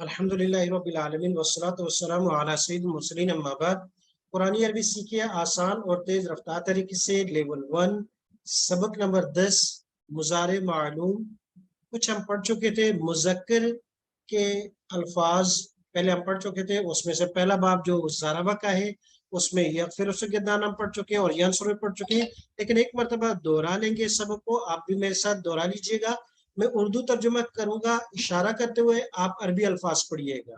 अल्हम्दुलिल्लाहि रब्बिल आलमीन वस्सलातु वस्सलामु अला सय्यिदिल मुरसलीन अम्मा बाद। कुरानी अरबी सीखिए आसान और तेज रफ्तार तरीके से। लेवल 1 सबक नंबर 10 मुज़ारे मालूम। कुछ हम पढ़ चुके थे मुज़क्कर के अल्फाज, पहले हम पढ़ चुके थे। उसमें से पहला बाब जो ज़रबा का है उसमें यगफिरु से गिरदान हम पढ़ चुके हैं और यंसुरु पढ़ चुके हैं, लेकिन एक मरतबा दोहरा लेंगे सबक को। आप भी मेरे साथ दोहरा लीजिएगा। मैं उर्दू तर्जुमा करूंगा इशारा करते हुए, आप अरबी अल्फाज पढ़िएगा।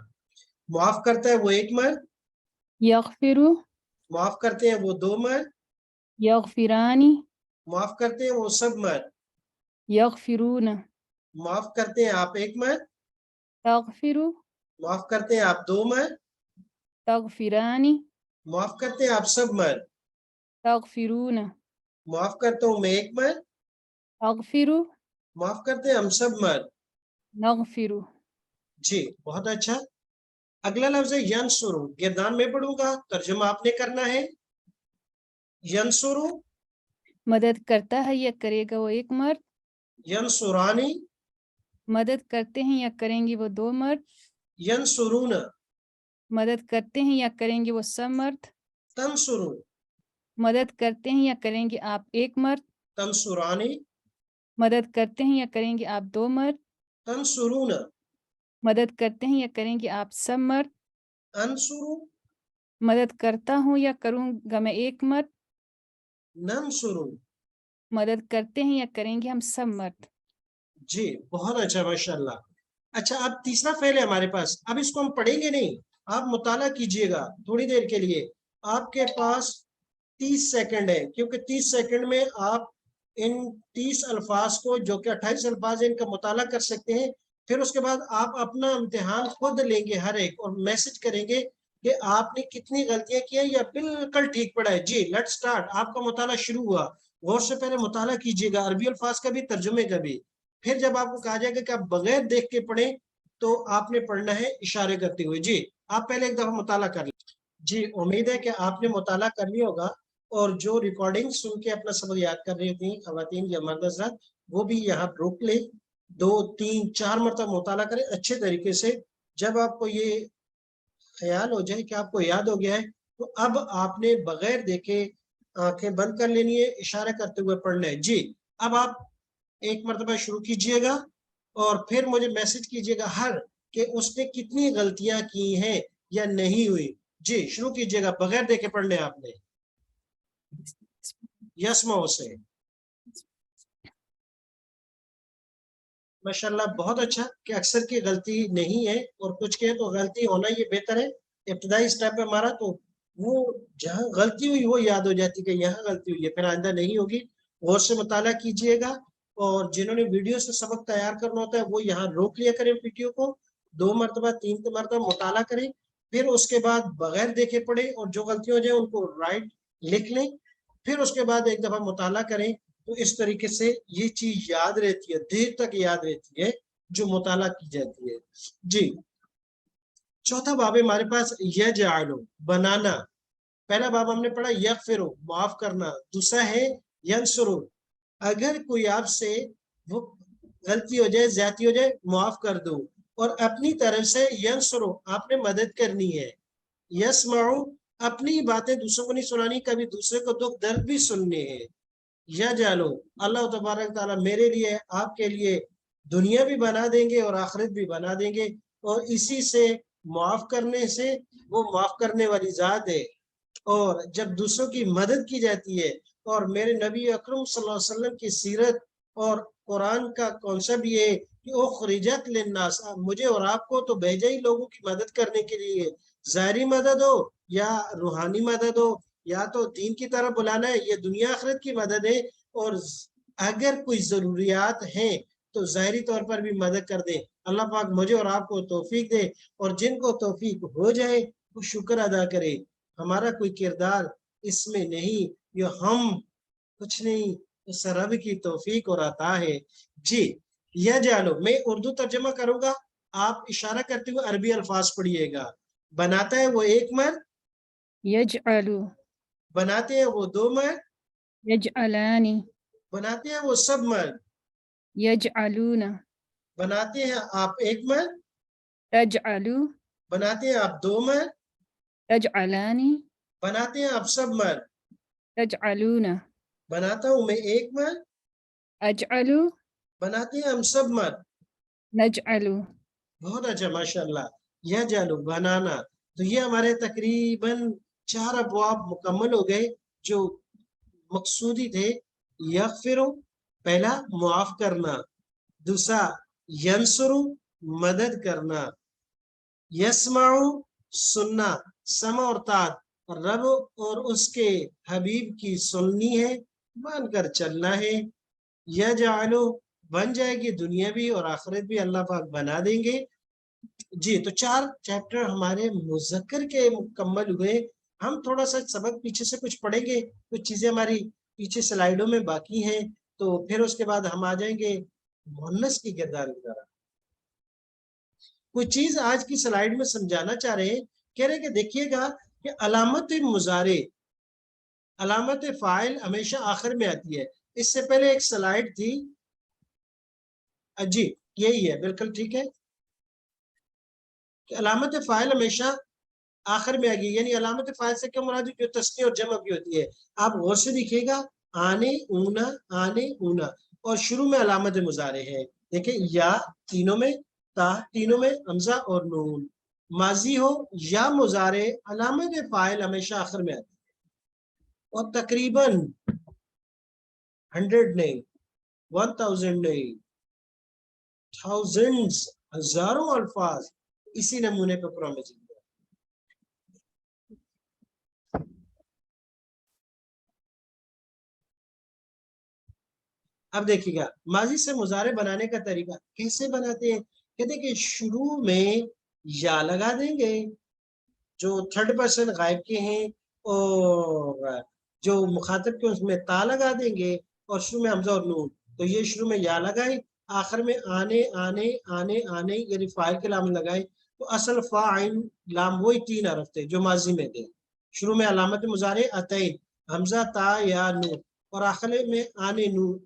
मुआफ करता है वो एक मर्द, यगफिरु, मुआफ करते हैं वो दो मर्द, यगफिरानी, मुआफ करते हैं वो सब मर्द, यगफिरून, मुआफ करते हैं आप एक मर्द, तगफिरु, मुआफ करते हैं आप दो मर्द, तगफिरानी, मुआफ करते हैं आप सब मर्द, तगफिरून, मुआफ करता हूँ मैं एक मर्द, अगफिरु, माफ करते हैं हम सब मर्द। नगफिरु। जी बहुत अच्छा। अगला लफ्ज है यंसुरु। गिरदान में पढ़ूंगा, तर्जुमा आपने करना है। यंसुरु, मदद करता है या करेगा वो एक मर्द, यंसुरानी, मदद करते हैं या करेंगे वो दो मर्द, यंसुरून, मदद करते हैं या करेंगे वो सब मर्द, तंसुरु, मदद करते हैं या करेंगे आप एक मर्द, तंसुरानी, मदद करते हैं या करेंगे आप दो मर्द, तंसुरून, मदद करते हैं या करेंगे आप सब मर्द, अंसुरु, मदद करता हूँ या करूँगा मैं एक मर्द, नंसुरु। मदद करते हैं या करेंगे हम सब मर्द। जी बहुत अच्छा, माशाल्लाह। अच्छा, अब तीसरा फेल है हमारे पास। अब इसको हम पढ़ेंगे नहीं, आप मुताला कीजिएगा थोड़ी देर के लिए। आपके पास 30 सेकंड है, क्योंकि 30 सेकंड में आप इन 30 अल्फाज को, जो कि 28 अल्फाज है, इनका मुताला कर सकते हैं। फिर उसके बाद आप अपना इम्तिहान खुद लेंगे हर एक, और मैसेज करेंगे कि आपने कितनी गलतियां की हैं या बिल्कुल ठीक पढ़ा है। जी लेट्स स्टार्ट। आपका मुताला शुरू हुआ। गौर से पहले मुताला कीजिएगा, अरबी अल्फाज का भी, तर्जुमे का भी। फिर जब आपको कहा जाएगा कि आप बगैर देख के पढ़ें, तो आपने पढ़ना है इशारे करते हुए। जी आप पहले एक दफा मुताला कर लें। जी उम्मीद है कि आपने मुताला कर लिया होगा, और जो रिकॉर्डिंग सुन के अपना सबक याद कर रही थी खवातीन या मर्द हज़रात, वो भी यहाँ रोक ले, 2 3 4 मरतबा मुताला करें अच्छे तरीके से। जब आपको ये ख्याल हो जाए कि आपको याद हो गया है, तो अब आपने बगैर देखे आंखें बंद कर लेनी है, इशारा करते हुए पढ़ना है। जी अब आप एक मरतबा शुरू कीजिएगा, और फिर मुझे मैसेज कीजिएगा हर कि उसने कितनी गलतियां की हैं या नहीं हुई। जी शुरू कीजिएगा, बगैर देखे पढ़ने आपने। यस्मा से माशाल्लाह बहुत अच्छा कि अक्सर की गलती नहीं है, और कुछ के तो गलती होना ये बेहतर है। इब्तदाई स्टेप है हमारा, तो वो जहाँ गलती हुई वो याद हो जाती कि यहाँ गलती हुई है, फिर आइंदा नहीं होगी। गौर से मुताला कीजिएगा, और जिन्होंने वीडियो से सबक तैयार करना होता है वो यहाँ रोक लिया करें वीडियो को, 2 मरतबा 3 मरतबा मुताला करें, फिर उसके बाद बगैर देखे पढ़े, और जो गलती हो जाए उनको राइट लिख लें, फिर उसके बाद एक दफा मुताला करें। तो इस तरीके से ये चीज याद रहती है, देर तक याद रहती है जो मुताला की जाती है। जी चौथा बाब है हमारे पास यजअलु, बनाना। पहला बाब हमने पढ़ा यगफिरु, माफ करना। दूसरा है यंसुरु, अगर कोई आपसे वो गलती हो जाए, ज्यादती हो जाए, माफ कर दो। और अपनी तरफ से यंसुरु, आपने मदद करनी है। यस्माउ, अपनी बातें दूसरों को नहीं सुनानी, कभी दूसरे को दुख दर्द भी सुनने हैं। यजअलु, अल्लाह तबारक ताला मेरे लिए, आपके लिए दुनिया भी बना देंगे और आखिरत भी बना देंगे, और इसी से माफ करने से, वो माफ करने वाली जात है। और जब दूसरों की मदद की जाती है, और मेरे नबी अकरम सल्लल्लाहु अलैहि वसल्लम की सीरत और कुरान का कॉन्सेप्ट ये है कि उखरिजत लिन्नास, मुझे और आपको तो भेजा ही लोगों की मदद करने के लिए। ज़ाहिरी मदद हो या रूहानी मदद हो, या तो दीन की तरफ बुलाना है, ये दुनिया आखिरत की मदद है। और अगर कोई ज़रूरियात हैं तो ज़ाहिरी तौर पर भी मदद कर दे। अल्लाह पाक मुझे और आपको तौफीक दे, और जिनको तौफीक हो जाए वो शुक्र अदा करे। हमारा कोई किरदार इसमें नहीं, ये हम कुछ नहीं, इस रब की तौफीक और अता है। जी यजअलु, मैं उर्दू तर्जुमा करूंगा, आप इशारा करते हुए अरबी अल्फाज पढ़िएगा। बनाता है वो एक मर्द, यजअलु, बनाते हैं वो दो मर्द, यजअलानी, बनाते हैं वो सब मर्द, यजअलून, बनाते हैं आप एक मर्द, तजअलू, बनाते हैं आप दो मर्द, तजअलानी, बनाते हैं आप सब मर्द, तजअलून, बनाता हूँ मैं एक मर्द, अजअलू, बनाते हैं हम सब मर्द। नजअलू। बहुत अच्छा, माशाल्लाह। यह जालू बनाना। तो ये हमारे तकरीबन 4 अबवाब मुकम्मल हो गए जो मकसूदी थे। यगफिरु, पहला मुआफ करना, दूसरा यंसुरु, मदद करना, यस्माउ, सुनना, समा और तात, रब और उसके हबीब की सुननी है, मानकर चलना है। यजअलु, बन जाएगी दुनिया भी और आखिरत भी अल्लाह पाक बना देंगे। जी, तो 4 चैप्टर हमारे मुज़क्कर के मुकम्मल हुए। हम थोड़ा सा सबक पीछे से कुछ पढ़ेंगे, कुछ चीजें हमारी पीछे स्लाइडों में बाकी हैं, तो फिर उसके बाद हम आ जाएंगे मुअन्नस की किरदार की तरफ। कोई चीज आज की स्लाइड में समझाना चाह रहे हैं, कह रहे हैं कि देखिएगा कि अलामत मुजारे, अलामत फाइल हमेशा आखिर में आती है। इससे पहले एक स्लाइड थी, जी यही है, बिल्कुल ठीक है कि अलामत फाइल हमेशा आखिर में आ गई, यानी अलामत फाइल से क्या मुराद है, जो तस्नीह और जमा की होती है। आप गौर से दिखिएगा, आने ऊना, आने ऊना, और शुरू में अलामत मुजारे है। देखिए या तीनों में, ता तीनों में, हमजा और नून। माजी हो या मुजारे, अलामत फाइल हमेशा आखिर में आती है। और तकरीबन 100 नहीं, 1000 नहीं, थाउजेंड्स, हजारों अल्फाज इसी नमूने पर कुरान मजीद। अब देखिएगा माजी से मुजारे बनाने का तरीका कैसे बनाते हैं। कहते हैं कि शुरू में या लगा देंगे जो थर्ड पर्सन गायब के हैं, और जो मुखातिब के उसमें ता लगा देंगे, और शुरू में हमजा और नून। तो ये शुरू में या लगाए, आखिर में आने आने आने आने यानी फाइल के लाम लगाए। तो असल फा आइन लाम वही 3 हरफ थे जो माजी में थे। शुरू में अलामत मुजारे अतैन, हमजा ता या नून, और आखिर में आने नून,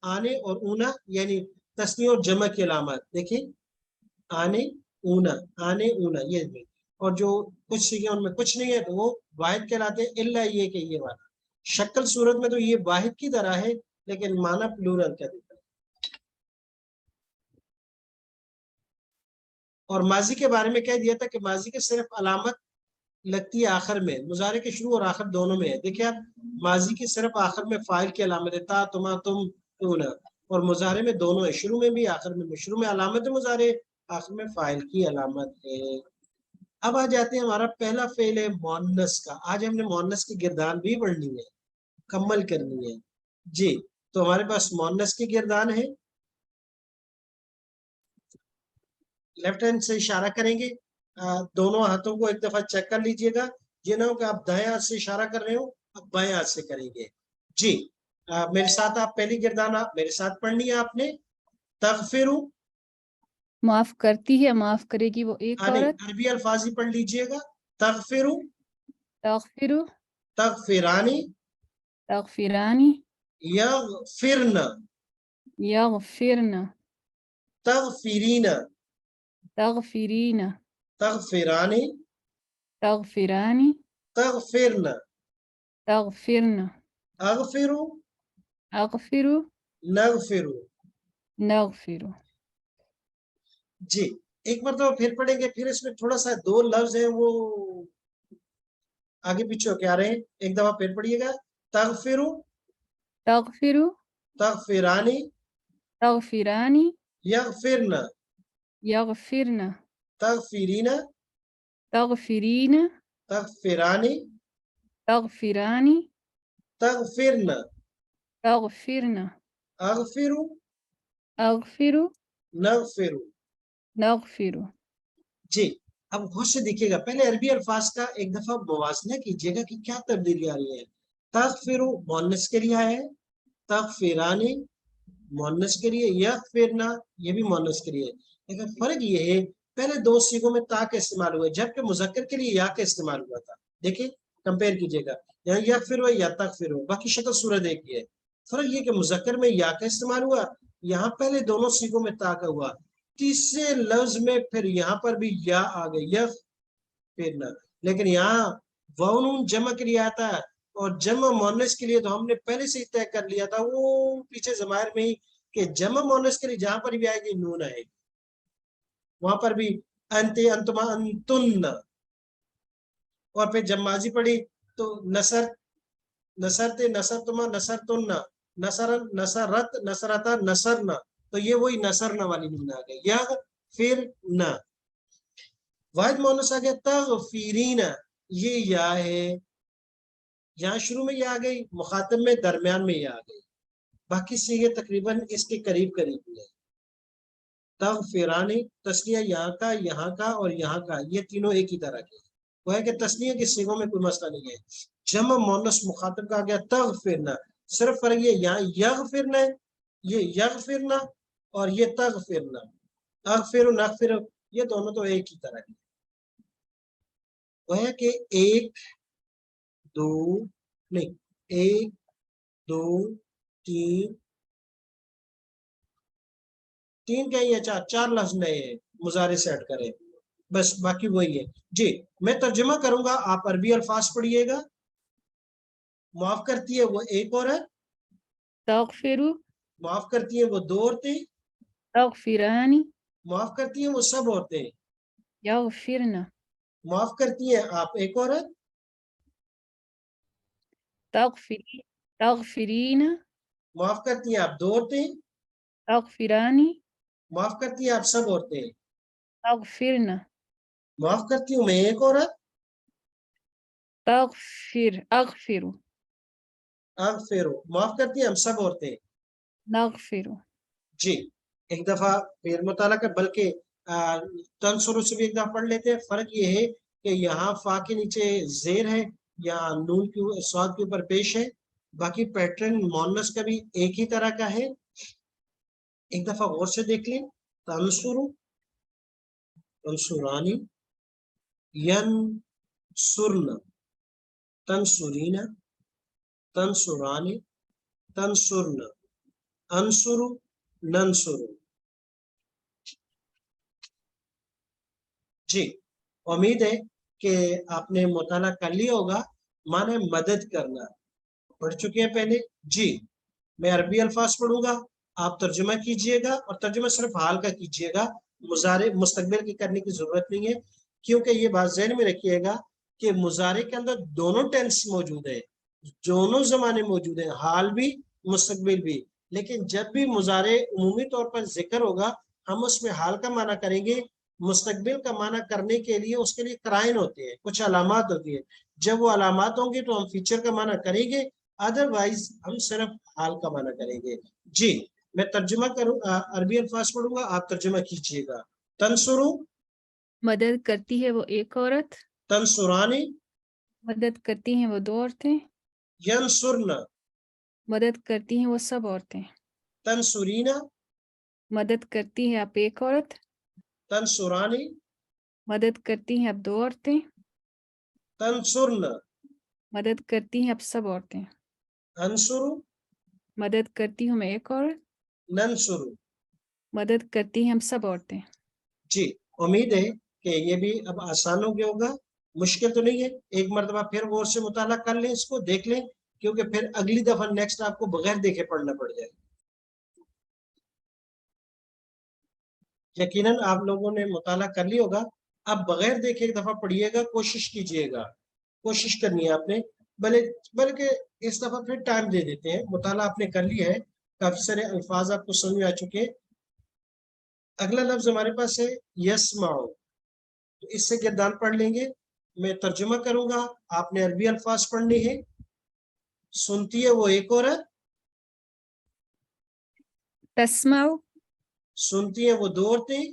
आने और ऊना यानी तस्नीह और जमा की अलामत। देखिए आने ऊना, आने ऊना, ये भी। और जो कुछ सीखे उनमें कुछ नहीं है तो वो वाहिद कहलाते हैं, इल्ला ये कि ये वाला। शक्ल सूरत में तो ये वाहिद की तरह है, लेकिन माना प्लूरल का देता है। और माजी के बारे में कह दिया था कि माजी के सिर्फ अलामत लगती है आखिर में, मुजारे के शुरू और आखिर दोनों में है। देखिए आप, माजी की सिर्फ आखिर में फाइल की अलामत है, ता तुमा तुम तूना, और मुजारे में दोनों है, शुरू में भी आखिर में भी। शुरू में अलामत मुजारे, आखिर में फाइल की अलामत है। अब आ जाते हैं, हमारा पहला फेल है मुअन्नस का। आज हमने मुअन्नस की गिरदान भी पढ़नी है, कम्मल करनी है। जी, तो हमारे पास मुअन्नस की गिरदान है। लेफ्ट हैंड से इशारा करेंगे, दोनों हाथों को एक दफा चेक कर लीजिएगा। ये ना हो कि आप दाएं हाथ से इशारा कर रहे हो, अब बाएं हाथ से करेंगे। जी, मेरे साथ आप पहली गिरदान आप मेरे साथ पढ़नी है आपने। तगफिरु, माफ करती है, माफ करेगी वो एक नहीं, औरत। अरबी अल्फाज ही पढ़ लीजिएगा। तगफिरु, तगफिरु, तगफिरानी, तगफिरानी, यगफिरना, यगफिरना, तगफिरीना, तगफिरीना, तगफिरानी, तगफिरानी, तगफिरना, तगफिरना, अगफिरु, अगफिरु, नगफिरु। नगफिरु। जी, एक बार तो फिर पढ़ेंगे, फिर इसमें थोड़ा सा 2 लफ्ज हैं वो आगे पीछे होके आ रहे हैं। एक दफा फिर पढ़िएगा। तगफिरु, तगफिरु, तगफिरानी, तगफिरानी, यगफिरना, यगफिरना, तगफिरीना, तगफिरीना, तगफिरानी, तगफिरानी, तगफिरना, तगफिरना, अगफिरु, अगफिरु, नगफिरु। नगफिरु। जी, अब गौर से देखिएगा, पहले अरबी अल्फाज का एक दफा मुवाजना कीजिएगा कि क्या तब्दीली आ रही है। तगफिरु मुअन्नस के लिए आया है, तगफिरानी मुअन्नस के लिए, यगफिरना ये भी मुअन्नस के लिए। लेकिन फर्क ये है, पहले 2 सीगों में ता का इस्तेमाल हुआ है, जबकि मुज़क्कर के लिए या का इस्तेमाल हुआ था। देखिए कंपेयर कीजिएगा, यहाँ यगफिर हो या तगफिर हो, बाकी शक्ल सूरत एक ही है। فرق یہ کہ مذکر میں یا کا استعمال ہوا, یہاں پہلے دونوں سیغوں میں تا کا ہوا, تیسرے لفظ میں پھر یہاں پر بھی یا آ گئی, یغفرن. لیکن یہاں واو نون جمع کے لیے آتا ہے, اور جمع مؤنث کے لیے تو ہم نے پہلے سے ہی طے کر لیا تھا وہ پیچھے ضمائر میں ہی کہ جمع مؤنث کے لیے جہاں پر بھی آئے گی نون آئے گی, وہاں پر بھی انت, انتما, انتن. اور پھر جب ماضی پڑھی تو نصر, نصرتے, نصرتما, نصرتن, نصرن, نصرت, نصرتا, نصرنا, تو یہ وہی نصرنا والی نون آ گئی, یغفرنا. واحد مؤنث آ گیا تغفیرین, یہ یا ہے, یہاں شروع میں یہ آ گئی, مخاطب میں درمیان میں یہ آ گئی, باقی صیغے تقریباً اس کے قریب قریب ہے. تغفرانی تسنیہ یہاں کا اور یہاں کا, یہ تینوں ایک ہی طرح کے, وہ ہے کہ تسنیہ کی صیغوں میں کوئی مسئلہ نہیں ہے. جمع مؤنث مخاطب کا آ گیا تغفرنا, صرف فرق یہ یہاں یغفرنا ہے, یہ یغفرنا, اور یہ تغفرنا. اغفر نغفر یہ دونوں تو ایک ہی طرح کے, وہ ہے کہ ایک دو نہیں, ایک دو تین, تین کہیں یا چار, چار لفظ نئے ہیں, مضارع سے ہٹ کریں, بس باقی وہی ہے. جی میں ترجمہ کروں گا, آپ عربی الفاظ پڑھیے گا. معاف کرتی ہے وہ ایک عورت, تغفروا معاف کرتی ہیں وہ دو عورتیں, تغفرانی معاف کرتی ہیں وہ سب عورتیں, یغفرن معاف کرتی ہیں آپ ایک عورت, تغفری تغفرین معاف کرتی ہیں آپ دو عورتیں, تغفرانی معاف کرتی ہیں آپ سب عورتیں, تغفرن معاف کرتی ہوں میں ایک عورت, اغفر اغفر, معاف کرتی ہیں ہم سب عورتیں. نغفر جی ایک دفعہ پھر مطالعہ کر, بلکہ تنصرو سے بھی ایک دفعہ پڑھ لیتے ہیں. فرق یہ ہے کہ یہاں فا کے نیچے زیر ہے, یا نون کی سواد کے اوپر پیش ہے, باقی پیٹرن مؤنث کا بھی ایک ہی طرح کا ہے. ایک دفعہ غور سے دیکھ لیں. تنصرو, تنصرانی, ینصرن, تنصرین, تنصرانی, تنصرن, انصرو, ننصرو. جی امید ہے کہ آپ نے مطالعہ کر لیا ہوگا. معنی مدد کرنا پڑھ چکے ہیں پہلے. جی میں عربی الفاظ پڑھوں گا, آپ ترجمہ کیجئے گا, اور ترجمہ صرف حال کا کیجئے گا, مضارع مستقبل کی کرنے کی ضرورت نہیں ہے, کیونکہ یہ بات ذہن میں رکھیے گا کہ مضارع کے اندر دونوں ٹینس موجود ہیں, دونوں زمانے موجود ہیں, حال بھی مستقبل بھی. لیکن جب بھی مضارع عمومی طور پر ذکر ہوگا, ہم اس میں حال کا معنی کریں گے. مستقبل کا معنی کرنے کے لیے اس کے لیے قرائن ہوتے ہیں, کچھ علامات ہوتی ہیں. جب وہ علامات ہوں گی تو ہم فیچر کا معنی کریں گے, ادروائز ہم صرف حال کا معنی کریں گے. جی میں ترجمہ کروں, عربی الفاظ پڑھوں گا, آپ ترجمہ کیجئے گا. تنصرو, مدد کرتی ہے وہ ایک عورت, تنصرانی, مدد کرتی ہیں وہ دو عورتیں, ینصرن, مدد کرتی ہیں وہ سب عورتیں, تنصرینا, مدد کرتی ہے آپ ایک عورت, تنصرانی, مدد کرتی ہیں آپ دو عورتیں, تنصرن, مدد کرتی ہیں آپ سب عورتیں, انصرو, مدد کرتی ہوں میں ایک عورت, ننصرو. مدد کرتی ہیں ہم سب عورتیں. جی امید ہے کہ یہ بھی اب آسان ہو گیا ہوگا, مشکل تو نہیں ہے. ایک مرتبہ پھر غور سے مطالعہ کر لیں, اس کو دیکھ لیں, کیونکہ پھر اگلی دفعہ نیکسٹ آپ کو بغیر دیکھے پڑھنا پڑ جائے. یقیناً آپ لوگوں نے مطالعہ کر لی ہوگا, اب بغیر دیکھے ایک دفعہ پڑھیے گا, کوشش کیجئے گا, کوشش کرنی ہے آپ نے, بلکہ اس دفعہ پھر ٹائم دے دیتے ہیں. مطالعہ آپ نے کر لیا ہے, کافی سارے الفاظ آپ کو سمجھ آ چکے ہیں. اگلا لفظ ہمارے پاس ہے یسمعو, تو اس سے گردان پڑھ لیں گے. میں ترجمہ کروں گا, آپ نے عربی الفاظ پڑھنے ہیں. سنتی ہے وہ ایک عورت, تسمع, سنتی ہیں وہ دو عورتیں,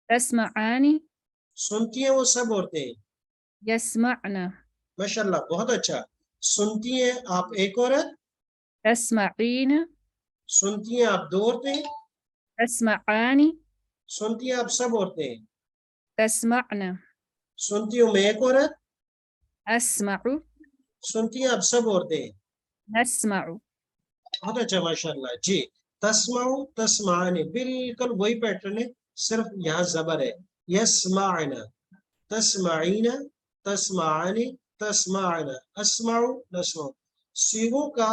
تسمعانی, سنتی ہیں وہ سب عورتیں. یسمعنا, ماشاءاللہ بہت اچھا. سنتی ہیں آپ ایک عورت, تسمعین, سنتی ہیں آپ دو عورتیں, تسمعانی, سنتی ہیں آپ سب عورتیں. تسمعنا, سنتی ہوں میں ایک عورت, اسمع, سنتی ہیں آپ سب عورتیں. نسمع, بہت اچھا माशाल्लाह जी। तस्माउ तस्माने बिल्कुल वही पैटर्न है, सिर्फ यहाँ जबर है। यस्माना तस्माइना तस्मानी तस्माना अस्माउ नस्माउ, सीगों का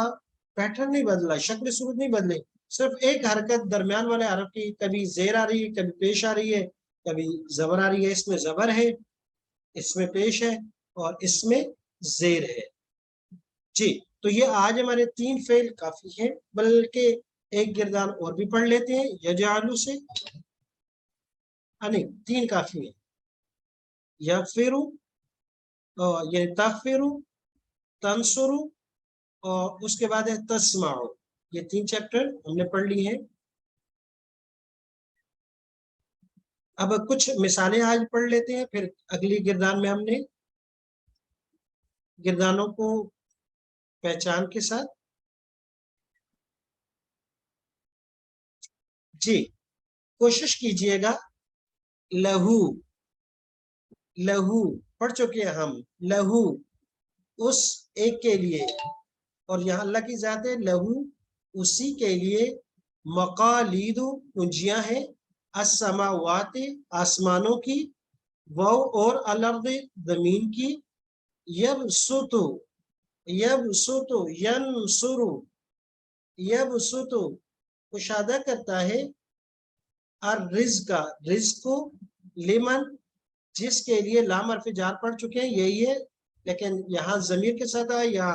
पैटर्न नहीं बदला, शक्ल सूरत नहीं बदले, सिर्फ एक हरकत दरमियान वाले हरफ की, कभी जेर आ रही है, कभी पेश आ रही है, कभी जबर आ रही है। इसमें जबर है, इसमें पेश है और इसमें जेर है जी। तो ये आज हमारे 3 फेल काफी है, बल्कि एक गिरदान और भी पढ़ लेते हैं यजालू से। नहीं, 3 काफी है। यगफिरु, ये तगफिरु, तंसुरु और उसके बाद है तस्माउ। ये 3 चैप्टर हमने पढ़ ली हैं। अब कुछ मिसालें आज पढ़ लेते हैं, फिर अगली गिरदान में हमने गिरदानों को पहचान के साथ जी कोशिश कीजिएगा। लहू, लहू पढ़ चुके हैं हम, लहू उस एक के लिए, और यहाँ अल्लाह की जात है, लहू उसी के लिए, मकालीदु कुंजियां हैं, अस्समावाति आसमानों की, वौ और अलर्द जमीन की, यबसुतु यबसुतु यनसुरु यबसुतु कुशादा करता है, और रिज़्क़ रिज़्क़ को, लिमन जिसके लिए, लाम हर्फ जार पढ़ चुके हैं यही है, लेकिन यहाँ जमीर के साथ है या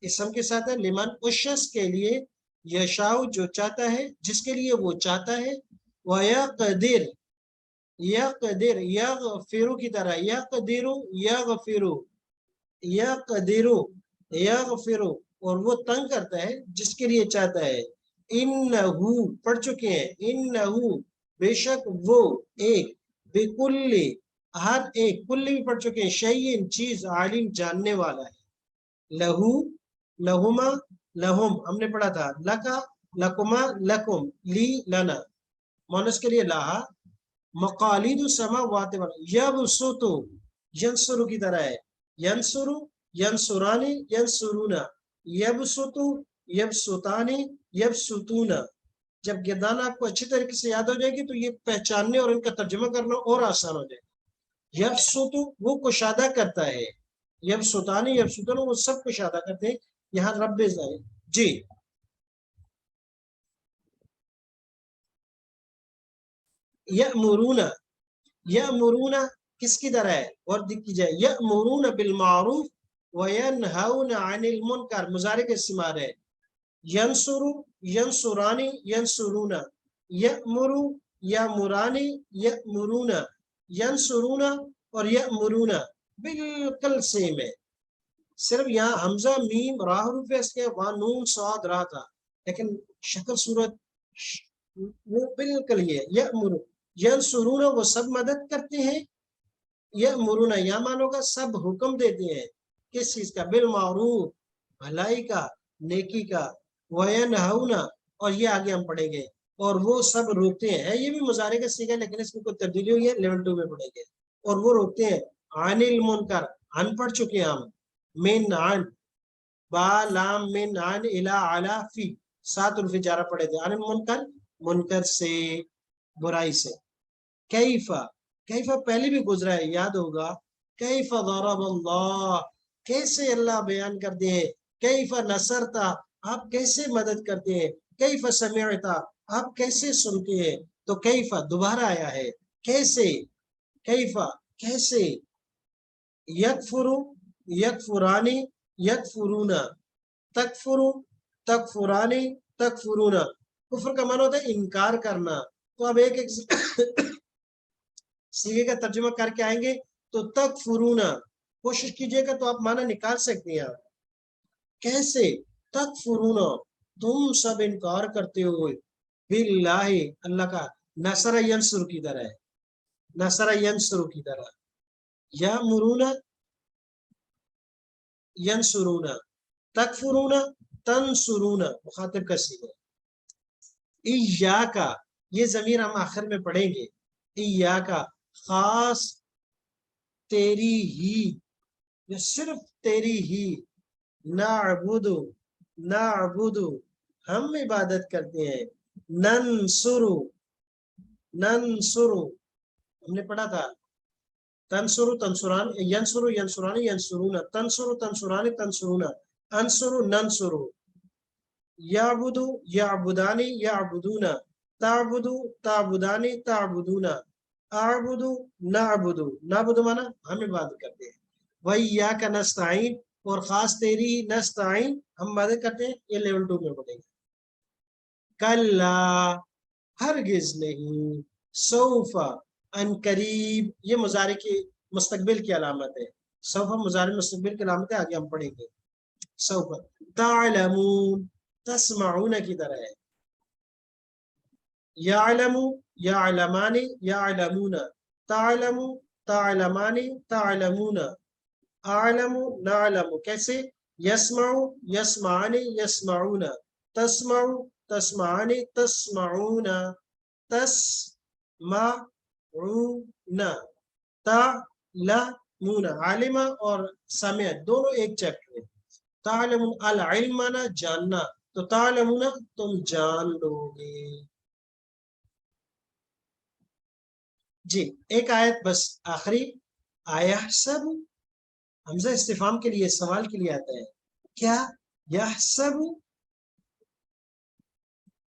इसम के साथ है। लिमन उस शख्स के लिए, यशाउ जो चाहता है, जिसके लिए वो चाहता है, व यक़दिर यक़दिर यग़फिरु की तरह, यक़दिरु यग़फिरु यक़दिरु यग़फिरु, और वो तंग करता है जिसके लिए चाहता है। इन्नहु पढ़ चुके हैं, इन्नहु बेशक वो, एक, बिकुल्ली हर एक, कुल्ली भी पढ़ चुके हैं, शैइन चीज, आलिम जानने वाला है। लहू लहुमा लहुम हमने पढ़ा था, लका लकुमा लकुम, ली लना मोनस के लिए लाहा, मकालिदु समावाति वाला, यबसुतु यंसुरु की तरह है, यंसुरु यंसुरानी यंसुरूना, यबसुतु यबसुतानी यबसुतूना। जब गिरदान आपको अच्छी तरीके से याद हो जाएगी तो ये पहचानने और इनका तर्जुमा करना और आसान हो जाएगा। यबसुतु वो कुशादा करता है, यबसुतानी यबसुतूना वो सब कुशादा करते हैं। यहाँ रब जी यअमुरूना, यअमुरूना किसकी तरह है और दिखी जाए, यअमुरूना बिल मारूफ व यनहाउना अनिल मुनकर, मुजारे के इस्तेमाल है। यंसुरु यंसुरानी यंसुरूना, यअमुरु यअमुरानी यअमुरूना, यंसुरूना और यअमुरूना बिल्कुल सेम है, सिर्फ यहाँ हमजा मीम राह रूफ है, इसके वहाँ नून साद रहा था, लेकिन शक्ल सूरत वो बिल्कुल ही है। यअमुरु यंसुरूना वो सब मदद करते हैं, यअमुरूना या मानोगा सब हुक्म देते हैं, किस चीज का, बिल मारूफ भलाई का, नेकी का, वयनहाउना और ये आगे हम पढ़ेंगे, और वो सब रोकते हैं, ये भी मुजारे का सीखा लेकिन इसमें कोई तब्दीली हुई है, लेवल 2 में पढ़ेंगे। और वो रोकते हैं अनिल मुनकर, अन पढ़ चुके हैं हम, मिन अन बा लाम मिन अन इला अला फी, 7 उल्फी जारा पढ़े थे, अनिल मुनकर मुनकर से, बुराई से। कैफा कैफा पहले भी गुजरा है, याद होगा, कैफा ज़रब अल्लाह, कैसे अल्लाह बयान करते हैं, कैफा नसरता आप कैसे मदद करते हैं, कैफा समिअता आप कैसे सुनते हैं। तो कैफा दोबारा आया है, कैसे, कैफा कैसे, यकफुरु यकफुरानी यकफुरूना, तकफुरु तकफुरानी तकफुरूना, कुफ्र का माना होता है इनकार करना। तो अब एक एक सीगे का तर्जुमा करके आएंगे, तो तकफुरूना कोशिश कीजिएगा तो आप माना निकाल सकते हैं। कैसे, तकफुरूना तुम सब इनकार करते हो, बिल्लाहि अल्लाह का, नसर यंसुर की तरह है, नसर यंसुर की तरह, या मुरूना यंसुरूना, तकफुरूना तंसुरूना, मुखातिब का सीगा। इय्याका ये जमीर हम आखिर में पढ़ेंगे, इय्याका खास तेरी ही, ये सिर्फ तेरी ही, नाअबुदु नाअबुदु हम इबादत करते हैं। नंसुरु, नंसुरु हमने पढ़ा था, तंसुरु तंसुरान, यंसुरु यंसुरानी यंसुरूना, तंसुरु तंसुरानी तंसुरूना, अंसुरु नंसुरु, याबुदु याबुदानी याबुदूना, ताबुदु ताबुदानी ताबुदूना, आबुदु नाबुदु, नाबुदु माना हम इबादत करते हैं। वइय्याका नस्तईन, और खास तेरी ही नस्तईन हम मदद करते हैं। ये लेवल 2 में पढ़ेंगे। कल्ला हरगिज नहीं, सौफा अनकरीब, ये मुजारे की मुस्तकबिल की अलामत है। सौफा मुजारे मुस्तकबिल की अलामत है, आगे हम पढ़ेंगे। सौफा तालमून, तस्माऊन की तरह है। यालमु यालमानी यालमूना, तालमु तालमानी तालमूना, आलमु नालमु, कैसे? यस्माउ यस्मानी यस्माऊना, तस्माउ तस्मानी तस्माऊना, तस्माऊना, तालमूना, आलिमा और समिया दोनों एक चैप्टर है। तालमून अल इल्म माना जानना, तो तालमूना तुम जान लोगे। जी एक आयत बस आखिरी, आया सब हमजा इस्तिफाम के लिए, सवाल के लिए आता है। क्या यह सब,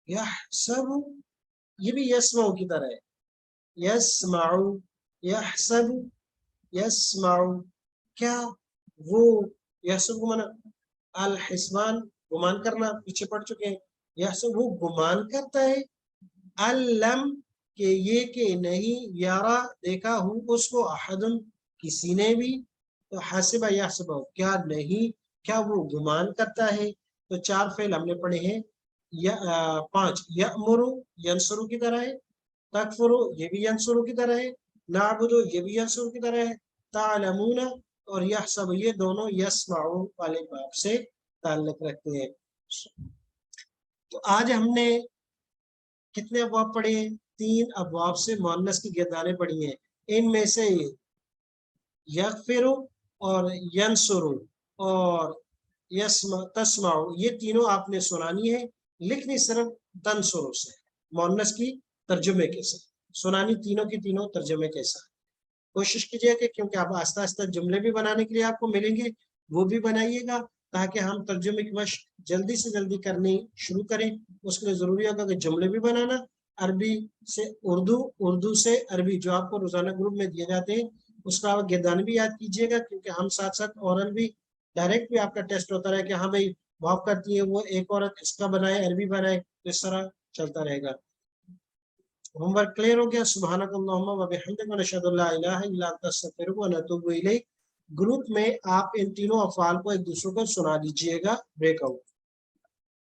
यह सब, ये भी यस्माउ की तरह है। यस्माउ, यह सब, यस्माउ, क्या वो, यह सब माना अल हिस्बान, गुमान करना, पीछे पढ़ चुके हैं। यह सब वो गुमान करता है, अल्लम के ये के नहीं, यारा देखा हूँ उसको, अहदुन किसी ने भी, तो हसिबा यहसबा क्या नहीं, क्या वो गुमान करता है। तो 4 फेल हमने पढ़े हैं। 5 यअमुरु यंसुरु की तरह है, तकफुरु ये भी यंसुरु की तरह है, नाबुदु ये भी यंसुरु की तरह है, तालमूना और यहसब ये दोनों यस्माउ वाले बाब से ताल्लुक रखते हैं। तो आज हमने कितने अबवाब पढ़े हैं? 3 अबवाब से मुअन्नस की गिरदानें पढ़ी हैं। इनमें से यगफिरु और यंसुरु और तस्माउ ये तीनों आपने सुनानी है, लिखनी सिर्फ तंसुरु से, मुअन्नस की तर्जुमे के साथ सुनानी, तीनों की तीनों तर्जुमे के साथ। कोशिश कीजिए कि क्योंकि आप आस्ता आस्ता जुमले भी बनाने के लिए आपको मिलेंगे, वो भी बनाइएगा ताकि हम तर्जुमे की मशक जल्दी से जल्दी करनी शुरू करें। उसके लिए जरूरी होगा कि जुमले भी बनाना, अरबी से उर्दू, उर्दू से अरबी जो आपको रोजाना ग्रुप में दिए जाते हैं उसका गिरदान भी याद कीजिएगा, क्योंकि हम साथ साथ औरल भी डायरेक्ट भी आपका टेस्ट होता रहे कि हाँ भाई वाक करती है वो एक औरत, इसका बनाए अरबी बनाए, तो इस तरह चलता रहेगा। होमवर्क क्लियर हो गया? सुब्हानक अल्लाहुम्मा व बिहम्दिक व नशहदु अल्ला इलाहा इल्ला अंता अस्तगफिरुका व नतूबु इलैक। ग्रुप में आप इन तीनों अफ़आल को एक दूसरे को सुना दीजिएगा ब्रेकआउट।